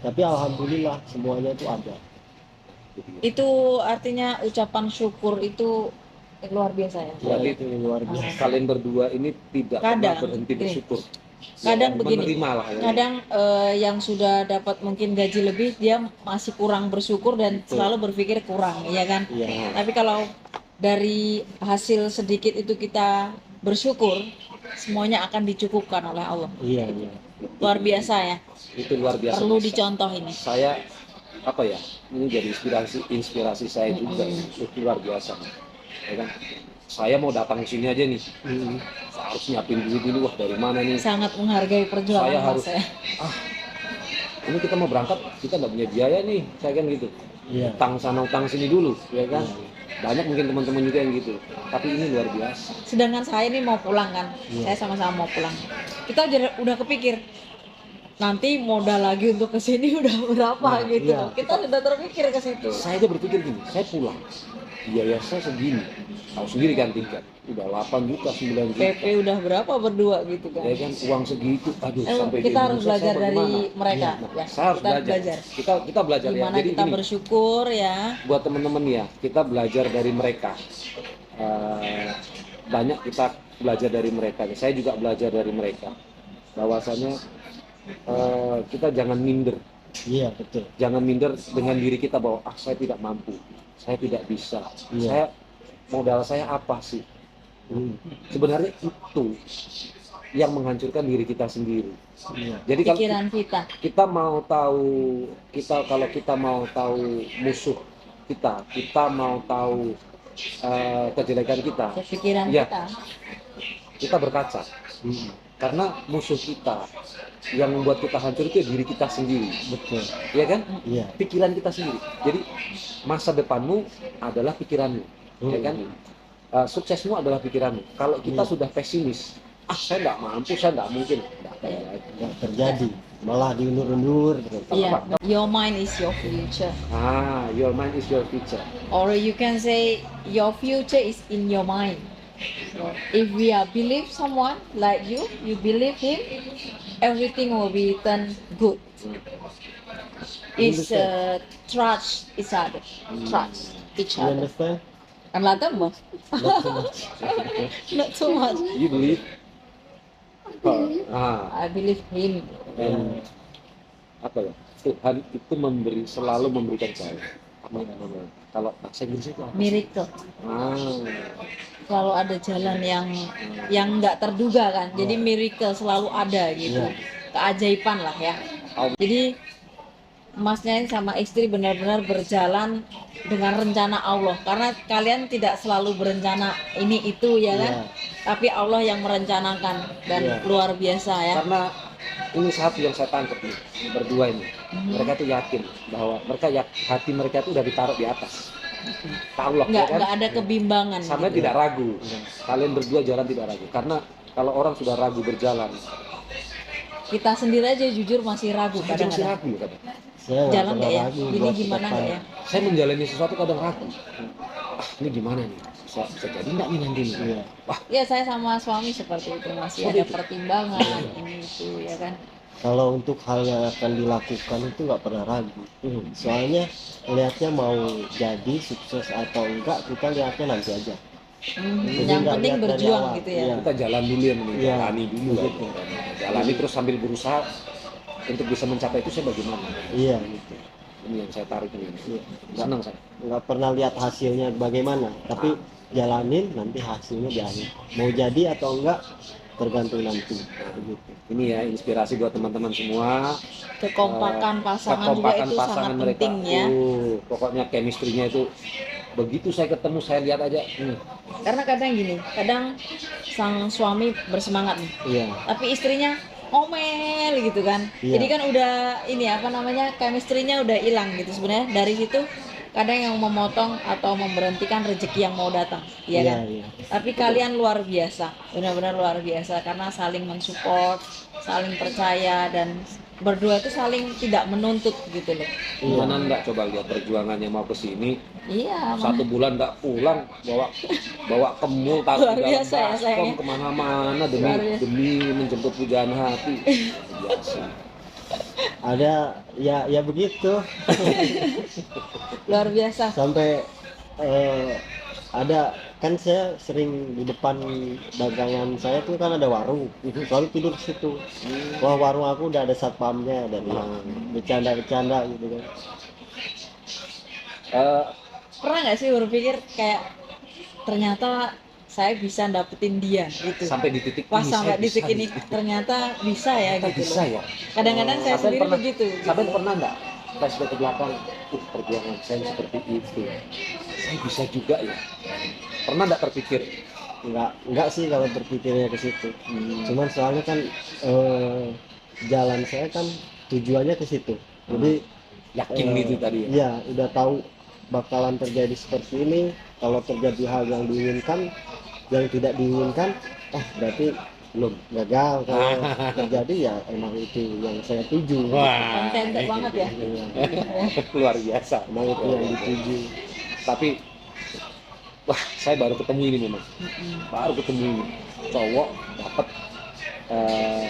Tapi alhamdulillah semuanya itu ada.
Itu artinya ucapan syukur itu luar biasa ya.
Berarti
Itu luar biasa.
kalian berdua ini tidak pernah
Kadang,
berhenti
gini.
bersyukur.
Kadang
Ya,
begini.
menerima lah ya.
Kadang yang sudah dapat mungkin gaji lebih dia masih kurang bersyukur dan
Betul.
selalu berpikir kurang, ya kan?
Iya.
Tapi kalau dari hasil sedikit itu kita bersyukur, semuanya akan dicukupkan oleh Allah.
Iya.
Luar biasa ya.
Itu luar biasa.
Perlu dicontoh ini.
Saya apa ya? Ini jadi inspirasi saya juga. Itu luar biasa. Ya kan? Saya mau datang ke sini aja nih. Saya harus nyiapin dulu, wah dari mana nih?
Sangat menghargai perjuangan
Saya
Mas
harus-
ya.
Ini kita mau berangkat, kita nggak punya biaya nih, saya kan gitu.
Iya.
Utang sana utang sini dulu, ya kan? Banyak mungkin teman-teman juga yang gitu. Tapi ini luar biasa.
Sedangkan saya ini mau pulang kan.
Iya.
Saya sama-sama mau pulang. Kita udah kepikir nanti modal lagi untuk ke sini udah berapa
Nah,
gitu.
iya.
Kita sudah terpikir ke situ.
Saya aja berpikir gini, saya pulang, biaya saya segini, tahu sendiri kan tiket, udah 8 juta, 9 juta,
PP udah berapa berdua gitu kan.
ya kan, uang segitu, aduh, sampai di
Kita harus
Indonesia
belajar
saya
dari
bagaimana?
mereka
Nah,
ya.
saya harus
Kita
belajar. Kita belajar ya,
Gimana
jadi
kita
gini,
bersyukur ya.
buat teman-teman ya, kita belajar dari mereka. Banyak kita belajar dari mereka, saya juga belajar dari mereka, bahwasanya kita jangan minder.
Iya betul.
Jangan minder dengan diri kita bahwa saya tidak mampu, saya tidak bisa,
Iya.
saya modal saya apa sih? Sebenarnya itu yang menghancurkan diri kita sendiri.
Iya.
Jadi kalau
Pikiran kita.
kita mau tahu, kalau kita mau tahu musuh kita mau tahu kejelekan kita,
Pikiran
Iya.
kita.
berkaca.
Hmm,
Karena musuh kita yang membuat kita hancur itu diri kita sendiri,
betul.
ya kan?
Iya.
Pikiran kita sendiri. Jadi masa depanmu adalah pikiranmu, ya kan? Suksesmu adalah pikiranmu. Kalau kita
Iya.
sudah pesimis, saya nggak mampu, saya nggak mungkin, nggak akan
Iya.
jadi.
Nggak terjadi, malah diundur-undur terus.
Yeah, your mind is your future.
Your mind is your future.
Or you can say your future is in your mind. So if we are believe someone like you believe him, everything will be turned good. Is trust each other, trust each
You
other.
understand?
And like that, but
Not so much.
not so much.
You believe?
I believe him.
Dan apa ya? Tuhan itu selalu memberikan jalan. Apa namanya? Kalau bahasa Inggris itu apa?
Miracle.
Ah,
Selalu ada jalan yang nggak terduga kan. Jadi miracle selalu ada gitu.
Iya.
Keajaiban lah ya. Jadi Masnya sama istri benar-benar berjalan dengan rencana Allah. Karena kalian tidak selalu berencana ini itu ya kan.
Iya.
Tapi Allah yang merencanakan dan
Iya.
luar biasa ya.
karena ini satu yang saya tangkap nih, berdua ini. Mereka tuh yakin bahwa hati mereka tuh udah ditaruh di atas. Tahu lah, ya kan?
Nggak ada kebimbangan.
Sampai
gitu.
tidak ragu. Kalian berdua jalan tidak ragu. Karena kalau orang sudah ragu berjalan,
Kita sendiri aja jujur masih ragu
saya masih
kadang-kadang.
ragu katanya.
Saya nggak
Jalan
pernah
nggak ya?
ragu
Ini
buat ke
gimana
depan.
nggak ya?
Saya menjalani sesuatu kadang ragu. Ini gimana nih? Bisa jadi nggak nih nanti nih?
Iya.
Ya saya sama suami seperti itu masih
Seperti
ada
itu.
pertimbangan ini itu ya kan.
Kalau untuk hal yang akan dilakukan itu nggak pernah ragu. Soalnya lihatnya mau jadi sukses atau enggak, kita lihatnya nanti aja. Jadi
Yang
nggak
penting
lihat dari
berjuang
awal.
gitu ya.
Iya.
Kita jalan dulu yang penting,
Iya.
jalani dulu lah.
Begitu.
Jalani terus sambil berusaha untuk bisa mencapai itu saya bagaimana?
Iya gitu.
Ini yang saya tarik ini.
Iya.
Senang saya.
Nggak pernah lihat hasilnya bagaimana, tapi jalanin nanti hasilnya di akhir. Mau jadi atau enggak tergantung nanti. Begitu.
Ini ya inspirasi buat teman-teman semua.
Kekompakan pasangan juga
Kekompakan
itu
pasangan
sangat
mereka.
penting ya.
Pokoknya chemistry-nya itu begitu saya ketemu, saya lihat aja.
Karena kadang gini, kadang sang suami bersemangat nih,
Iya.
tapi istrinya ngomel gitu kan.
Iya.
Jadi kan udah ini apa namanya chemistry-nya udah hilang gitu sebenarnya. Dari situ kadang yang memotong atau memberhentikan rezeki yang mau datang, iya kan?
Iya.
Tapi kalian luar biasa, benar-benar luar biasa karena saling mensupport, saling percaya dan berdua itu saling tidak menuntut gitu loh.
Gimana enggak coba lihat perjuangannya mau ke sini,
Iya,
1 bulan enggak pulang, bawa kemul taruh
Luar
di dalam
biasa ya,
baskom
sayangnya.
kemana-mana
Luar biasa.
demi menjemput pujaan hati. Biasa.
Ada ya begitu.
luar biasa.
Sampai ada kan saya sering di depan dagangan saya tuh kan ada warung, selalu tidur di situ. Wah, warung aku udah ada satpamnya dan bercanda-bercanda gitu kan.
Pernah nggak sih berpikir kayak ternyata saya bisa dapetin dia gitu.
Sampai di titik
Pas
ini
sampai
saya
di titik
bisa
ini
nih.
ternyata bisa ya
Ternyata
gitu
bisa
loh.
ya.
Kadang-kadang saya
Sampai
sendiri
pernah-
begitu.
Sampai
gitu.
pernah enggak flashback ke belakang, perjuangan saya seperti itu, saya bisa juga ya. Pernah enggak terpikir?
Enggak sih kalau berpikirnya ke situ. Cuman soalnya kan jalan saya kan tujuannya ke situ. Jadi
Yakin gitu tadi ya.
iya, udah tahu bakalan terjadi seperti ini. Kalau terjadi hal yang diinginkan, yang tidak diinginkan, berarti belum gagal. Kalau terjadi ya emang itu yang saya tuju.
Kontented banget ya.
Iya,
Luar biasa.
emang itu yang dituju.
Tapi wah, saya baru ketemu ini memang. Baru ketemu ini. Cowok dapat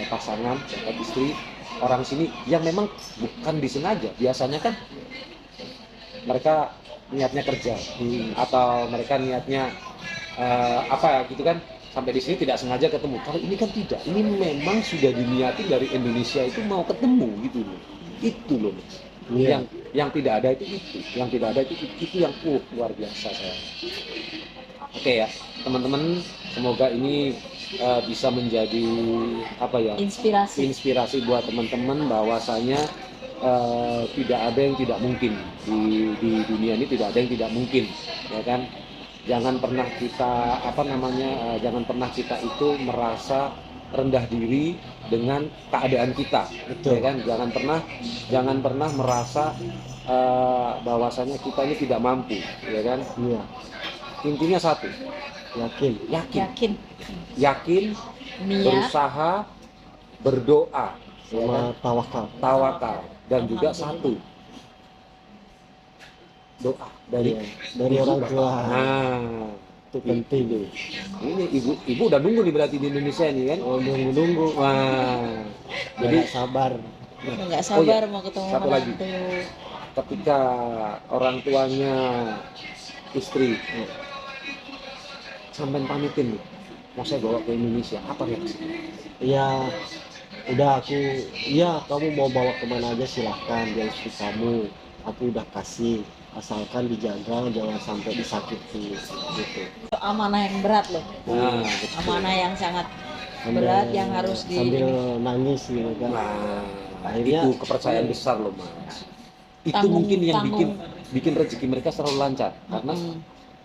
pasangan, dapat istri orang sini yang memang bukan disengaja. Biasanya kan mereka niatnya kerja atau mereka niatnya apa gitu kan, sampai di sini tidak sengaja ketemu. Kalau ini kan tidak, ini memang sudah diniati dari Indonesia itu mau ketemu gitu loh. Itu loh Mas.
Iya.
Yang tidak ada itu, yang tidak ada itu yang luar biasa saya. Oke ya teman-teman, semoga ini bisa menjadi apa ya,
Inspirasi.
inspirasi buat teman-teman bahwasanya tidak ada yang tidak mungkin di dunia ini, tidak ada yang tidak mungkin, ya kan. Jangan pernah kita jangan pernah kita itu merasa rendah diri dengan keadaan kita,
Betul.
ya kan. Jangan pernah merasa bahwasanya kita ini tidak mampu, ya kan.
Iya,
Intinya satu,
yakin.
Yakin.
yakin,
Niat.
berusaha, berdoa, ya kan?
Sama tawakal
Tawakal, dan juga satu, doa dari
dari orang tua.
nah
Itu penting tuh.
ini ibu udah nunggu nih berarti di Indonesia ini kan.
Oh, nunggu-nunggu.
Wah,
Jadi
jadi
sabar.
Nggak sabar mau ketemu
satu lagi.
menantu.
ketika orang tuanya istri sampai pamitin nih, mau saya bawa ke Indonesia, apa reaksi?
Ya udah kamu mau bawa kemana aja silahkan, dia istri kamu, aku udah kasih, asalkan dijaga jangan sampai disakiti gitu.
Itu amanah yang berat loh.
Nah,
Amanah yang sangat berat yang harus
sambil nangis gitu kan.
nah
Akhirnya-
itu kepercayaan besar loh Mas. Itu
Tanggung-
mungkin yang
tanggung.
bikin rezeki mereka selalu lancar, karena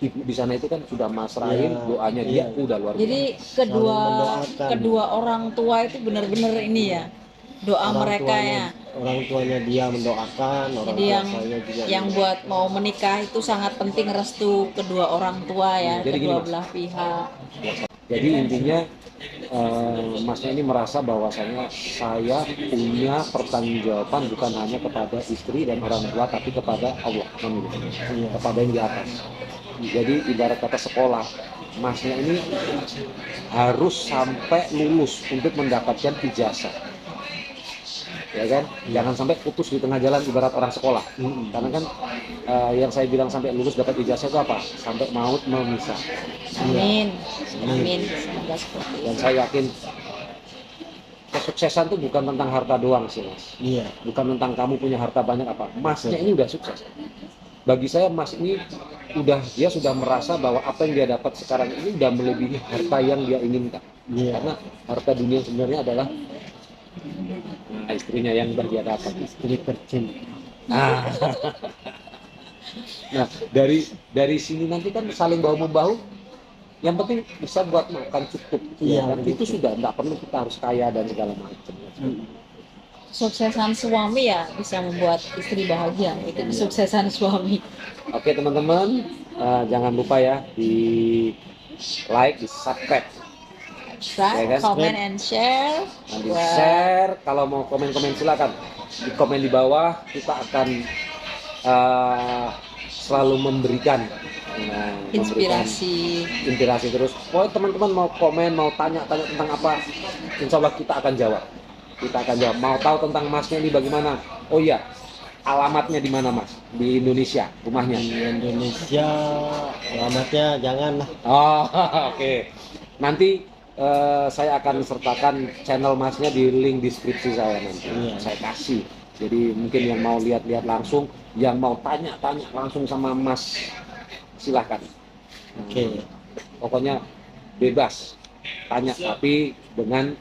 ibu di sana itu kan sudah masrahin,
Iya,
doanya dia
iya.
udah luar biasa.
Jadi
Saling mendoakan.
kedua orang tua itu benar-benar ini ya, doa
Orang
mereka ya.
orang tuanya dia mendoakan, orang
Jadi
tua
yang
saya juga
yang buat mau menikah itu sangat penting restu kedua orang tua ya,
Jadi gini,
kedua
Mas.
belah pihak.
Jadi intinya Masnya ini merasa bahwasanya saya punya pertanggungjawaban bukan hanya kepada istri dan orang tua, tapi kepada Allah,
Iya.
kepada yang di atas. Jadi ibarat kata sekolah, Masnya ini harus sampai lulus untuk mendapatkan ijazah, ya kan? Jangan sampai putus di tengah jalan ibarat orang sekolah. Karena kan yang saya bilang sampai lulus dapat ijazah itu apa? Sampai maut memisah.
Amin. Amin. Semoga seperti itu.
Dan saya yakin kesuksesan itu bukan tentang harta doang sih Mas.
Iya.
Bukan tentang kamu punya harta banyak apa. Masnya ini udah sukses. Bagi saya Mas ini dia sudah merasa bahwa apa yang dia dapat sekarang ini udah melebihi harta yang dia inginkan.
Iya.
Karena harta dunia sebenarnya adalah istrinya yang udah dia dapat.
Istri tercinta.
Nah, dari sini nanti kan saling bahu membahu. Yang penting bisa buat makan cukup.
Iya,
Dan
begitu.
itu sudah nggak perlu kita harus kaya dan segala macam.
Kesuksesan suami ya bisa membuat istri bahagia. Itu kesuksesan suami.
Oke teman-teman, jangan lupa ya di like, di subscribe,
Subscribe,
Ya kan?
comment and share.
dan di
Buat-
share. Kalau mau komen-komen silakan di komen di bawah. Kita akan selalu memberikan
inspirasi.
inspirasi terus. Pokoknya teman-teman mau komen, mau tanya tentang apa, insya Allah kita akan jawab. Kita akan jawab. Mau tahu tentang Masnya ini bagaimana? Oh iya, alamatnya di mana Mas? Di Indonesia, rumahnya.
Di Indonesia alamatnya jangan lah.
Oh, oke. Nanti saya akan sertakan channel Masnya di link deskripsi saya nanti.
Iya.
Saya kasih. Jadi mungkin yang mau lihat-lihat langsung, yang mau tanya-tanya langsung sama Mas, silahkan.
Oke.
Pokoknya bebas tanya, tapi dengan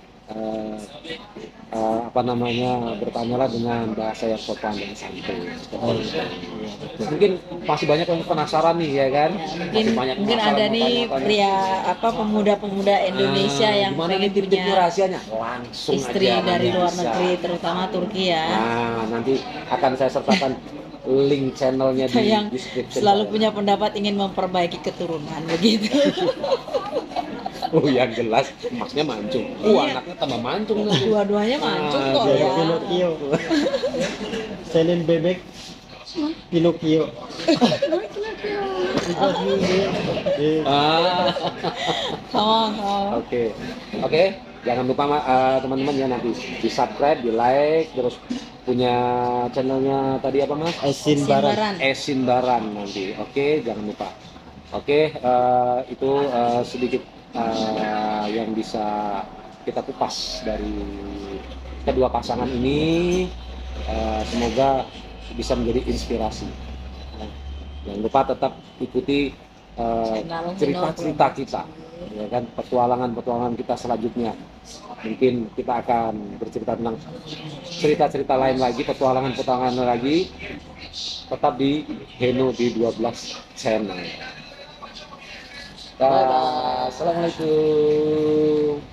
bertanyalah dengan bahasa yang sopan dan santun.
Oh,
Seperti itu.
iya, betul.
Mungkin masih banyak yang penasaran nih ya kan?
Ya,
Masih banyak
mungkin
penasaran,
ada
mau
nih
tanya-tanya.
pemuda-pemuda Indonesia yang
gimana
pengen
nih tip-tipnya
punya
rahasianya? Langsung
istri
aja
dari
nanti
luar
bisa.
negeri, terutama Turki ya.
Nah, nanti akan saya sertakan link channelnya di
Yang
description.
selalu
saya.
punya pendapat ingin memperbaiki keturunan begitu.
Oh, yang jelas Masnya mancung.
Iya.
Anaknya tambah mancung lagi.
Dua-duanya mancung kok
Jadi
ya.
Pinocchio. Senin bebek Pinocchio.
Ah.
Oh.
Oke. Jangan lupa teman-teman ya, nanti di subscribe, di like, terus punya channelnya tadi apa Mas?
Esin Barat.
Simbaran.
Esin Baran nanti. Oke, jangan lupa. Oke, itu sedikit yang bisa kita kupas dari kedua pasangan ini. Semoga bisa menjadi inspirasi. Jangan lupa tetap ikuti cerita-cerita kita, ya kan, petualangan kita selanjutnya. Mungkin kita akan bercerita tentang cerita-cerita lain lagi, petualangan lagi, tetap di Heno di 12 channel.
Bye-bye.
Assalamualaikum.